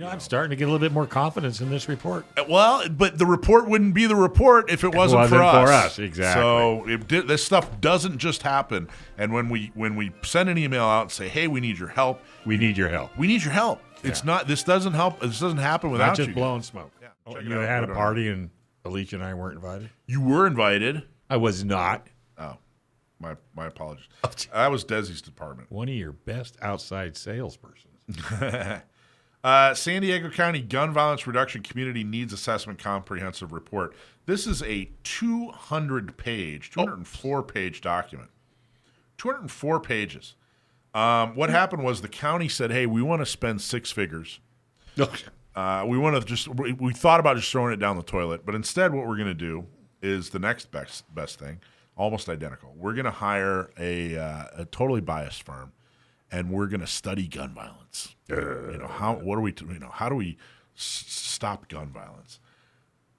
I'm starting to get a little bit more confidence in this report. Well, but the report wouldn't be the report if it wasn't for us. Exactly. So this stuff doesn't just happen. And when we send an email out and say, "Hey, we need your help," we need your help. It's not. This doesn't help. This doesn't happen without not just you. blowing smoke. Yeah, You had a party and Alicia and I weren't invited. You were invited. I was not. Oh, my apologies. That was Desi's department. One of your best outside salespersons. San Diego County Gun Violence Reduction Community Needs Assessment Comprehensive Report. This is a 204-page document. 204 pages. What happened was the county said, "Hey, we want to spend six figures. We thought about just throwing it down the toilet, but instead, what we're going to do is the next best thing, almost identical. We're going to hire a totally biased firm, and we're going to study gun violence. How do we stop gun violence?"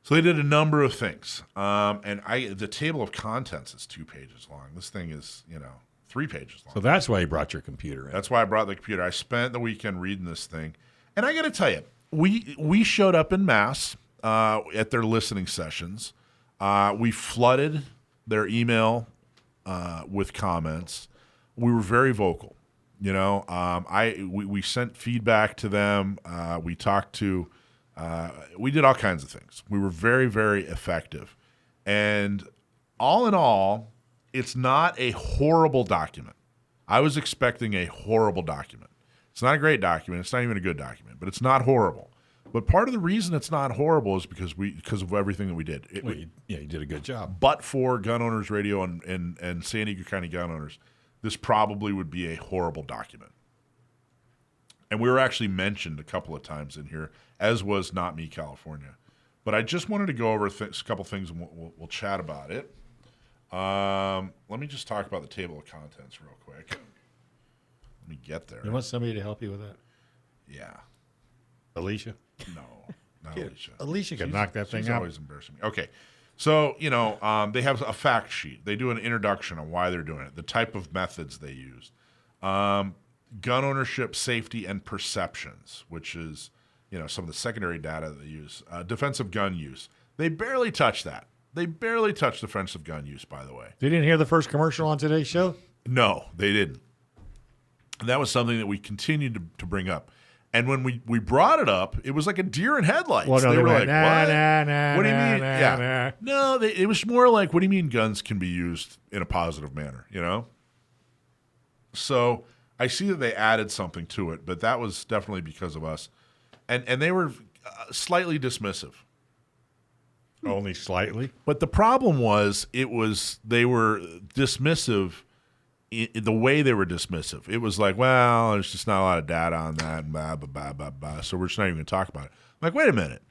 So they did a number of things, and the table of contents is 2 pages long. This thing is 3 pages long. So that's why you brought your computer in. That's why I brought the computer. I spent the weekend reading this thing, and I got to tell you, we showed up in mass at their listening sessions. We flooded their email with comments. We were very vocal. We sent feedback to them. We talked to. We did all kinds of things. We were very, very effective, and all in all, it's not a horrible document. I was expecting a horrible document. It's not a great document. It's not even a good document, but it's not horrible. But part of the reason it's not horrible is because of everything that we did. You did a good job. But for Gun Owners Radio and San Diego County gun owners, this probably would be a horrible document. And we were actually mentioned a couple of times in here, as was Not Me, California. But I just wanted to go over a couple things, and we'll chat about it. Let me just talk about the table of contents real quick. Let me get there. You want somebody to help you with that? Yeah. Alicia? No, not Alicia. Alicia can knock that thing out. She's always embarrassing me. Okay. So, they have a fact sheet. They do an introduction on why they're doing it, the type of methods they used. Gun ownership, safety, and perceptions, which is, some of the secondary data that they use. Defensive gun use. They barely touch that. They barely touch defensive gun use, by the way. You didn't hear the first commercial on today's show? No, they didn't. And that was something that we continued to bring up. And when we brought it up, it was like a deer in headlights. Well, no, they were like, what? What do you mean? Yeah. No, it was more like, what do you mean guns can be used in a positive manner, So I see that they added something to it, but that was definitely because of us. And they were slightly dismissive. Only slightly? But the problem was they were dismissive in the way they were dismissive. It was like, well, there's just not a lot of data on that, and blah, blah, blah, blah, blah, so we're just not even going to talk about it. I'm like, wait a minute.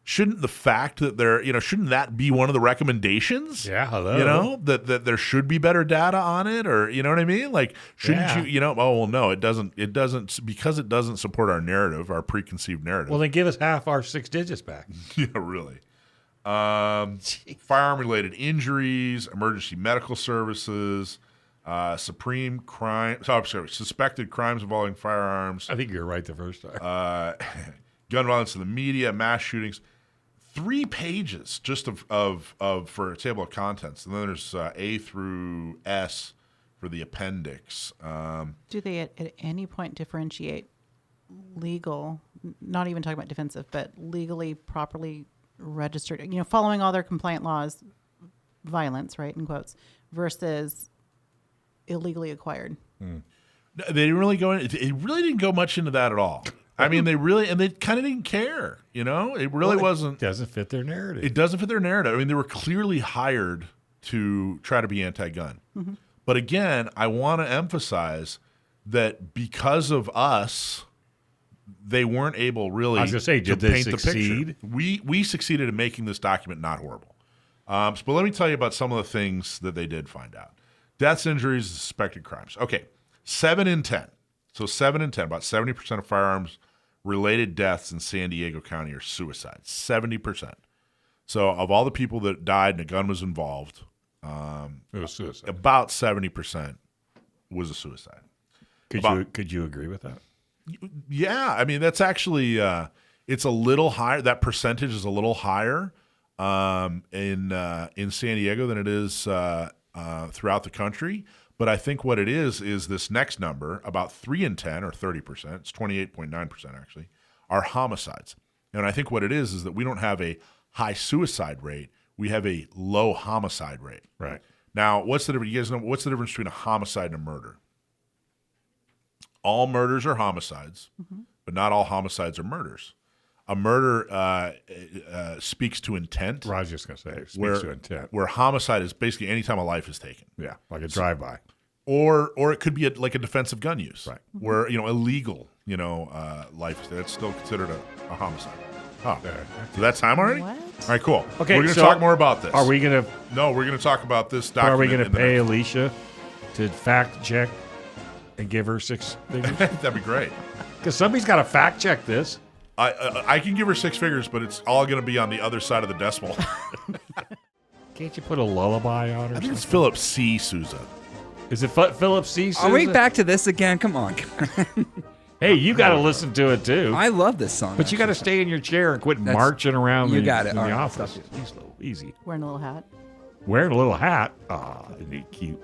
Shouldn't the fact that shouldn't that be one of the recommendations? Yeah, hello. That there should be better data on it, or you know what I mean? Like, shouldn't you, oh, well, no, it doesn't, because it doesn't support our narrative, our preconceived narrative. Well, then give us half our 6 digits back. Yeah, really. Firearm-related injuries, emergency medical services, suspected crimes involving firearms. I think you're right the first time. Gun violence in the media, mass shootings. 3 pages just of for a table of contents, and then there's A through S for the appendix. Do they at any point differentiate legal, not even talking about defensive, but legally properly registered, following all their compliant laws, violence, right, in quotes, versus illegally acquired? They didn't really go in. It really didn't go much into that at all. I mean, they kind of didn't care. It really wasn't. It doesn't fit their narrative. It doesn't fit their narrative. I mean, they were clearly hired to try to be anti-gun. Mm-hmm. But again, I want to emphasize that because of us, they weren't able really. I was going to say, did they succeed? We succeeded in making this document not horrible. But let me tell you about some of the things that they did find out. Deaths, injuries, suspected crimes. Okay, 7 in 10. So 7 in 10, about 70% of firearms-related deaths in San Diego County are suicides. 70%. So of all the people that died and a gun was involved, it was suicide. About 70% was a suicide. Could you agree with that? Yeah, I mean that's actually it's a little higher. That percentage is a little higher in San Diego than it is throughout the country. But I think what it is this next number, about 3 in 10 or 30%. It's 28.9% actually, are homicides. And I think what it is that we don't have a high suicide rate. We have a low homicide rate. Right. Now, what's the difference? You guys know what's the difference between a homicide and a murder? All murders are homicides, but not all homicides are murders. A murder speaks to intent. I was just going to say, it speaks to intent. Where homicide is basically any time a life is taken. Yeah, like a drive-by. Or it could be like a defensive gun use. Right. Where, illegal, life is that's still considered a homicide. Oh, so that's time already? What? All right, cool. Okay, we're going to so talk more about this. Are we going to? No, we're going to talk about this Are we document. going to pay Alicia to fact check and give her 6 figures? That'd be great. Because somebody's got to fact check this. I can give her 6 figures, but it's all going to be on the other side of the decimal. Can't you put a lullaby on her? I think it's Philip C. Sousa. Is it Philip C. Sousa? Are we back to this again? Come on. Hey, you got to listen to it too. I love this song. But you got to stay in your chair and quit marching around you the, got it. in All the right, office. stop He's slow, easy. Wearing a little hat. Wearing a little hat. Isn't he cute?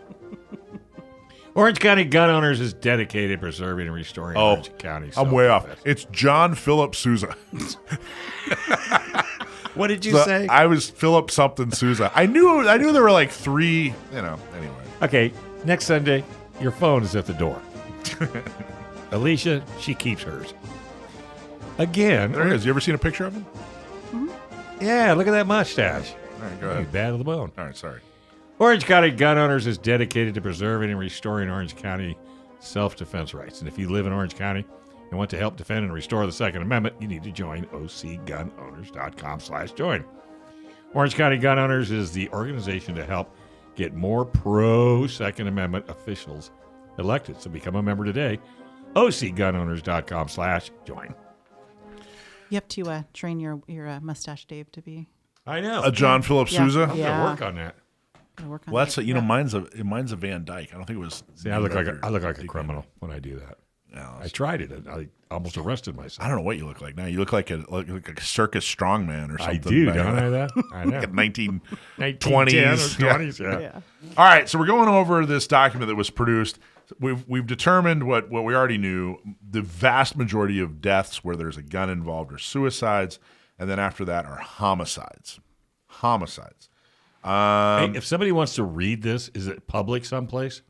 Orange County Gun Owners is dedicated to preserving and restoring Orange County. I'm way off. It's John Philip Sousa. What did you say? I was Philip something Sousa. I knew there were like 3, anyway. Okay, next Sunday, your phone is at the door. Alicia, she keeps hers. Again. There he is. You ever seen a picture of him? Yeah, look at that mustache. All right, go He's ahead. bad to the bone. All right, sorry. Orange County Gun Owners is dedicated to preserving and restoring Orange County self-defense rights. And if you live in Orange County and want to help defend and restore the Second Amendment, you need to join ocgunowners.com/join. Orange County Gun Owners is the organization to help get more pro-Second Amendment officials elected. So become a member today. ocgunowners.com/join. You have to train your mustache, Dave, to be. I know. A John Philip Yeah. Sousa? I'm Yeah. gonna work on that. Gotta work on Well, that's that. mine's a Van Dyke. I don't think it was. See, I look like a criminal when I do that. Yeah, I tried it. I almost arrested myself. I don't know what you look like now. You look like a circus strongman or something. I do, back don't then. I? That I know. Like 1920s. 1910 or 20s, yeah. All right, so we're going over this document that was produced. We've determined what we already knew. The vast majority of deaths where there's a gun involved are suicides, and then after that are homicides. Hey, if somebody wants to read this, is it public someplace?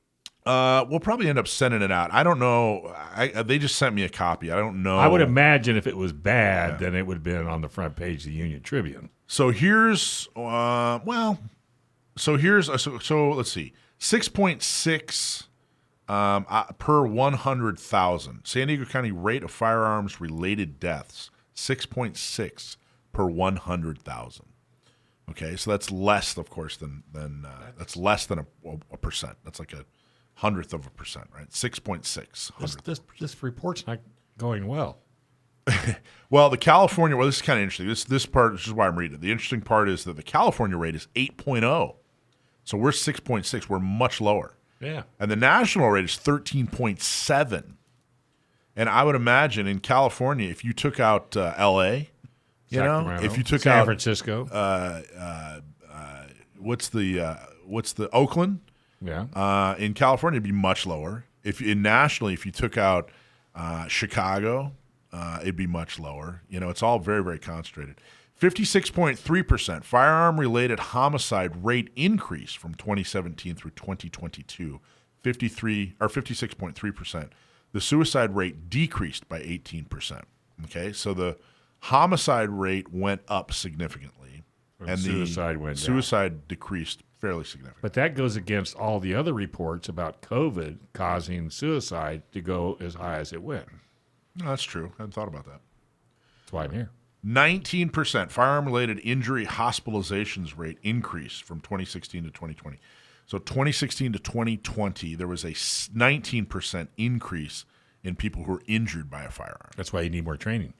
We'll probably end up sending it out. I don't know. They just sent me a copy. I don't know. I would imagine if it was bad, then it would have been on the front page of the Union Tribune. So here's let's see, 6.6 per 100,000. San Diego County rate of firearms related deaths, 6.6 per 100,000. Okay, so that's less, of course, than that's less than a percent. That's like a 100th of a percent, right? 6.6. This report's not going well. Well, the California, this is kind of interesting. This part, this is why I'm reading it. The interesting part is that the California rate is 8.0. So we're 6.6. We're much lower. Yeah. And the national rate is 13.7. And I would imagine in California, if you took out L.A., Sacramento, if you took San out Francisco, what's the Oakland? yeah, In California, it'd be much lower. Nationally, if you took out Chicago, it'd be much lower. It's all very, very concentrated. 56.3% firearm-related homicide rate increase from 2017 through 2022. 56.3%. The suicide rate decreased by 18%. Okay, so the homicide rate went up significantly, and suicide went down. Suicide decreased fairly significantly. but that goes against all the other reports about COVID causing suicide to go as high as it went. No, that's true. I hadn't thought about that. That's why I'm here. 19% firearm-related injury hospitalizations rate increase from 2016 to 2020. So 2016 to 2020, there was a 19% increase in people who were injured by a firearm. That's why you need more training.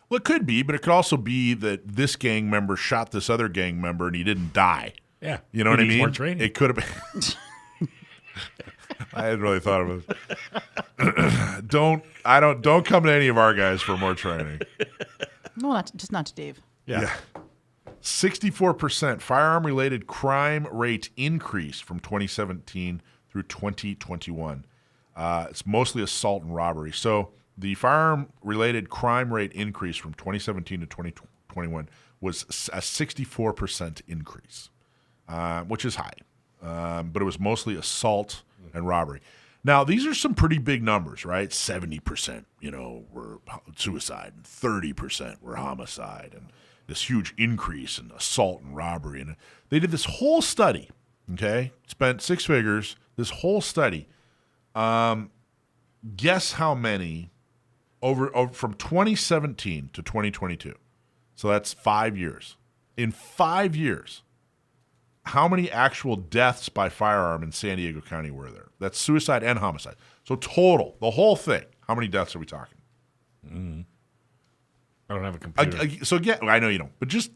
Well, it could be, but it could also be that this gang member shot this other gang member and he didn't die. Yeah, You know he what I needs mean? More training. It could have been. I hadn't really thought of it. Don't come to any of our guys for more training. No, not to Dave. Yeah. 64% firearm-related crime rate increase from 2017 through 2021. It's mostly assault and robbery. So the firearm-related crime rate increase from 2017 to 2021 was a 64% increase, which is high. But it was mostly assault and robbery. Now, these are some pretty big numbers, right? 70%, were suicide, and 30% were homicide, and this huge increase in assault and robbery. And they did this whole study, okay? Spent six figures, this whole study. Guess how many over from 2017 to 2022? So that's 5 years. In 5 years, how many actual deaths by firearm in San Diego County were there? That's suicide and homicide. So total, the whole thing, how many deaths are we talking? I don't have a computer. So yeah, I know you don't, but just,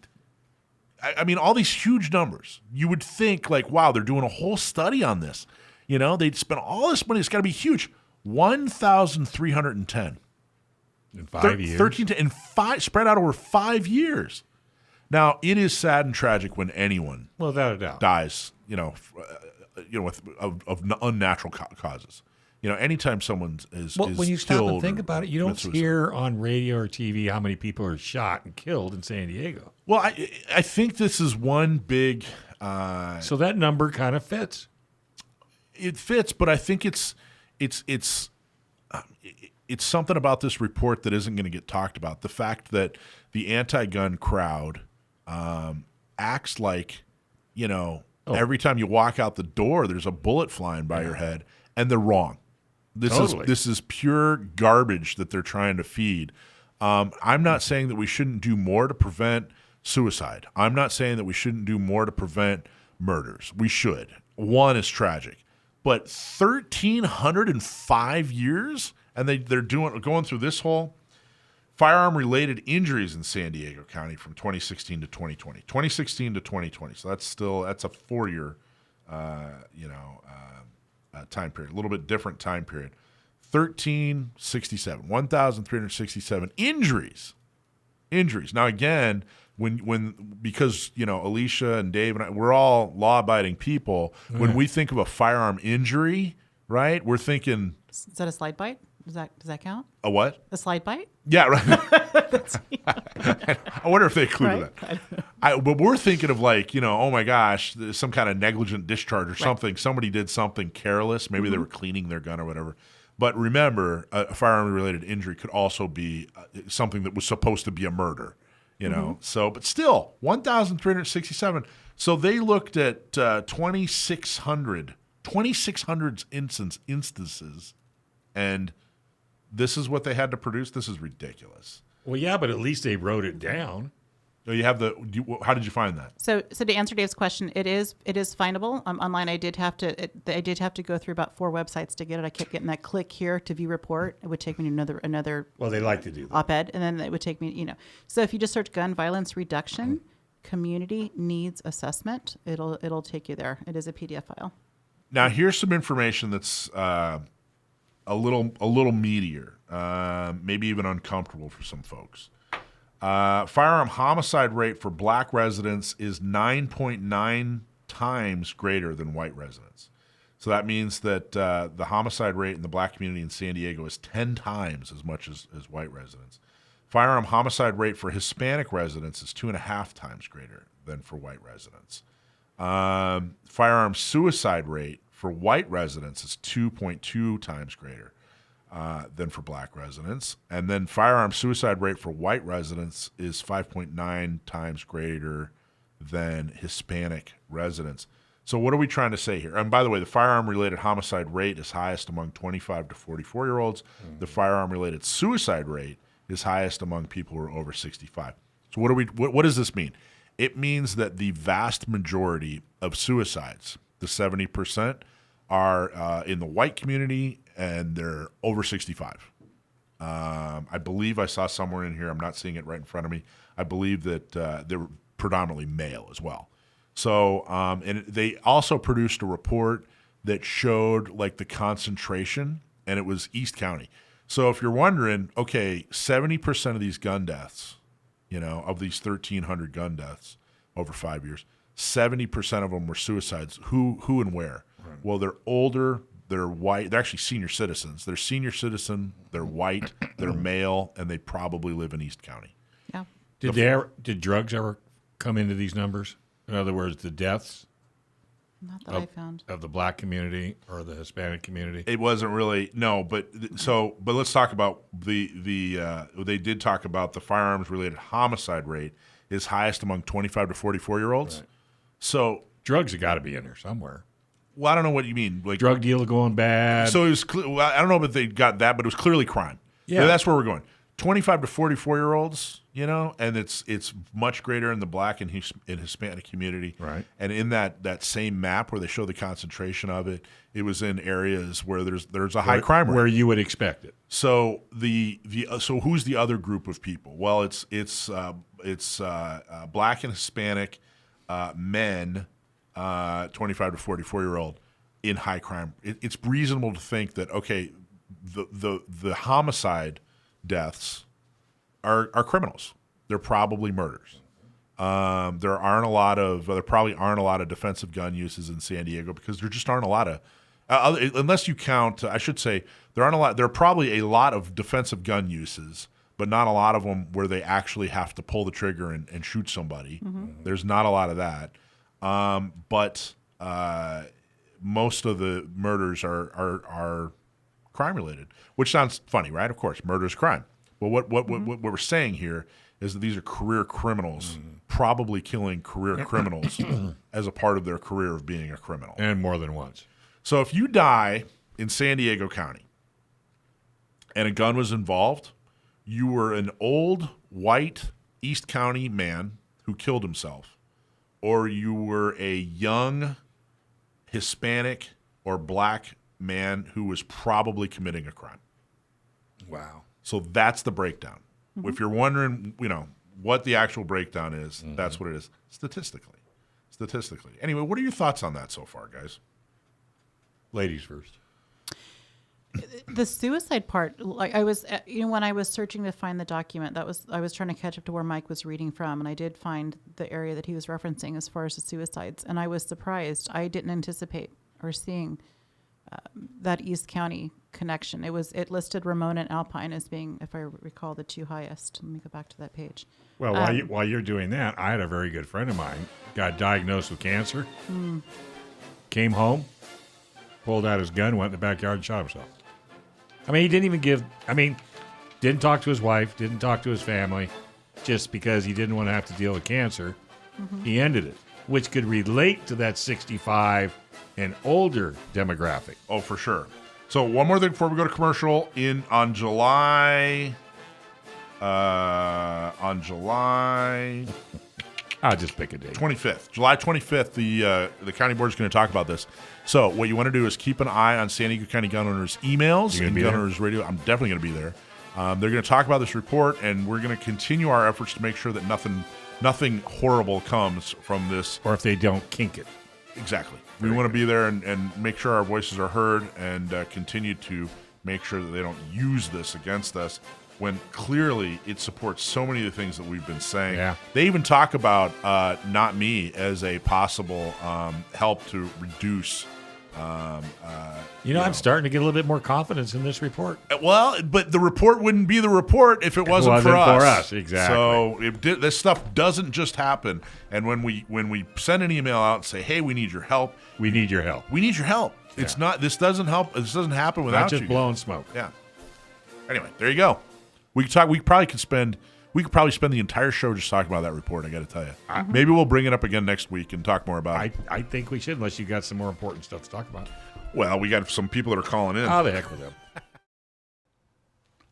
I mean, all these huge numbers. You would think like, wow, they're doing a whole study on this. They'd spend all this money. It's got to be huge. 1,310 in 5 years. 13 in five, spread out over 5 years. Now, it is sad and tragic when anyone Without a doubt. dies, of unnatural causes. Anytime someone is when you stop killed and think or about it, you don't commits suicide. hear on radio or TV how many people are shot and killed in San Diego. Well, I think this is one big. So that number kind of fits. It fits, but I think it's something about this report that isn't going to get talked about. The fact that the anti-gun crowd acts like, every time you walk out the door, there's a bullet flying by your head, and they're wrong. This is pure garbage that they're trying to feed. I'm not saying that we shouldn't do more to prevent suicide. I'm not saying that we shouldn't do more to prevent murders. We should. One is tragic. But 1,305 years, and they're going through this whole firearm-related injuries in San Diego County from 2016 to 2020. 2016 to 2020. So that's a 4-year, time period. A little bit different time period. 1,367 injuries. Now again, because Alicia and Dave and I, we're all law-abiding people. When we think of a firearm injury, right, we're thinking. Is that a slide bite? Does that count? A what? A slide bite? Yeah, right. I wonder if they included that. But we're thinking of like, oh my gosh, there's some kind of negligent discharge or something. Somebody did something careless. Maybe they were cleaning their gun or whatever. But remember, a firearm-related injury could also be something that was supposed to be a murder. So, but still, 1,367. So they looked at 2,600 instances, and this is what they had to produce. This is ridiculous. Well, yeah, but at least they wrote it down. So you have how did you find that? So to answer Dave's question, it is findable online. I did have to go through about 4 websites to get it. I kept getting that click here to view report. It would take me to another. Well, they like to do that. Op-ed, and then it would take me. So if you just search gun violence reduction, community needs assessment, it'll take you there. It is a PDF file. Now here's some information that's a little meatier, maybe even uncomfortable for some folks. Firearm homicide rate for black residents is 9.9 times greater than white residents. So that means that the homicide rate in the black community in San Diego is 10 times as much as white residents. Firearm homicide rate for Hispanic residents is 2.5 times greater than for white residents. Firearm suicide rate for white residents is 2.2 times greater than for black residents. And then firearm suicide rate for white residents is 5.9 times greater than Hispanic residents. So what are we trying to say here? And by the way, the firearm-related homicide rate is highest among 25 to 44-year-olds. The firearm-related suicide rate is highest among people who are over 65. So what does this mean? It means that the vast majority of suicides, the 70%, are in the white community, and they're over 65. I believe I saw somewhere in here, I'm not seeing it right in front of me, I believe that they're predominantly male as well. So, and they also produced a report that showed like the concentration, and it was East County. So if you're wondering, okay, 70% of these gun deaths, of these 1,300 gun deaths over 5 years, 70% of them were suicides. Who and where? Right. Well, they're older, they're white, they're actually senior citizens. They're senior citizen, they're white, they're male, and they probably live in East County. Yeah. Did drugs ever come into these numbers? In other words, the deaths? Not that I found. Of the black community or the Hispanic community? It wasn't really, no, but let's talk about they did talk about the firearms-related homicide rate is highest among 25 to 44-year-olds. Right. So drugs have got to be in there somewhere. Well, I don't know what you mean. Like drug deal going bad. So it was, I don't know if they got that, but it was clearly crime. Yeah. That's where we're going. 25 to 44-year-olds, and it's much greater in the black and Hispanic community. Right. And in that same map where they show the concentration of it, it was in areas where there's a high crime rate. Where you would expect it. So so who's the other group of people? Well, it's black and Hispanic men, 25 to 44-year-old in high crime. It's reasonable to think that the homicide deaths are criminals. They're probably murders. There probably aren't a lot of defensive gun uses in San Diego because there just aren't a lot of, unless you count, I should say, there are probably a lot of defensive gun uses, but not a lot of them where they actually have to pull the trigger and shoot somebody. Mm-hmm. There's not a lot of that. But most of the murders are crime related, which sounds funny, right? Of course, murder is crime. But what we're saying here is that these are career criminals, probably killing career criminals as a part of their career of being a criminal. And more than once. So if you die in San Diego County and a gun was involved, you were an old white East County man who killed himself, or you were a young Hispanic or black man who was probably committing a crime. Wow. So that's the breakdown. Mm-hmm. If you're wondering, what the actual breakdown is, that's what it is statistically. Anyway, what are your thoughts on that so far, guys? Ladies first. The suicide part, like I was, when I was searching to find the document, I was trying to catch up to where Mike was reading from, and I did find the area that he was referencing as far as the suicides, and I was surprised. I didn't anticipate or seeing that East County connection. It listed Ramona and Alpine as being, if I recall, the two highest. Let me go back to that page. Well, while you're doing that, I had a very good friend of mine got diagnosed with cancer. Came home, pulled out his gun, went in the backyard and shot himself. I mean, he didn't even didn't talk to his wife, didn't talk to his family, just because he didn't want to have to deal with cancer. Mm-hmm. He ended it, which could relate to that 65 and older demographic. Oh, for sure. So one more thing before we go to commercial. On July, I'll just pick a date. 25th. July 25th, the county board is going to talk about this. So what you want to do is keep an eye on San Diego County gun owners' emails and gun owners' radio. I'm definitely going to be there. They're going to talk about this report, and we're going to continue our efforts to make sure that nothing horrible comes from this. Or if they don't, kink it. Exactly. We want to be there and make sure our voices are heard and continue to make sure that they don't use this against us when clearly it supports so many of the things that we've been saying. Yeah. They even talk about not me as a possible help to reduce. I'm starting to get a little bit more confidence in this report. Well, but the report wouldn't be the report if it wasn't for us. Exactly. So this stuff doesn't just happen. And when we send an email out and say, "Hey, we need your help," we need your help. Yeah. It's not. This doesn't help. This doesn't happen without not just you. Blowing smoke. Yeah. Anyway, there you go. We could talk. We could probably spend the entire show just talking about that report. I got to tell you. Maybe we'll bring it up again next week and talk more about it. I think we should, unless you got some more important stuff to talk about. Well, we got some people that are calling in. Oh, the heck with them.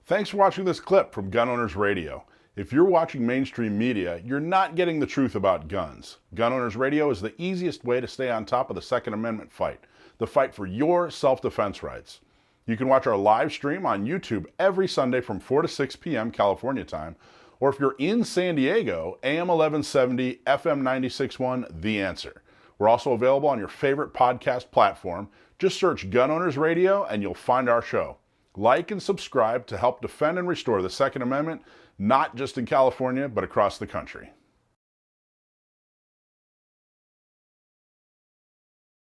Thanks for watching this clip from Gun Owners Radio. If you're watching mainstream media, you're not getting the truth about guns. Gun Owners Radio is the easiest way to stay on top of the Second Amendment fight, the fight for your self-defense rights. You can watch our live stream on YouTube every Sunday from 4 to 6 p.m. California time, or if you're in San Diego, AM 1170, FM 96.1, The Answer. We're also available on your favorite podcast platform. Just search Gun Owners Radio and you'll find our show. Like and subscribe to help defend and restore the Second Amendment, not just in California, but across the country.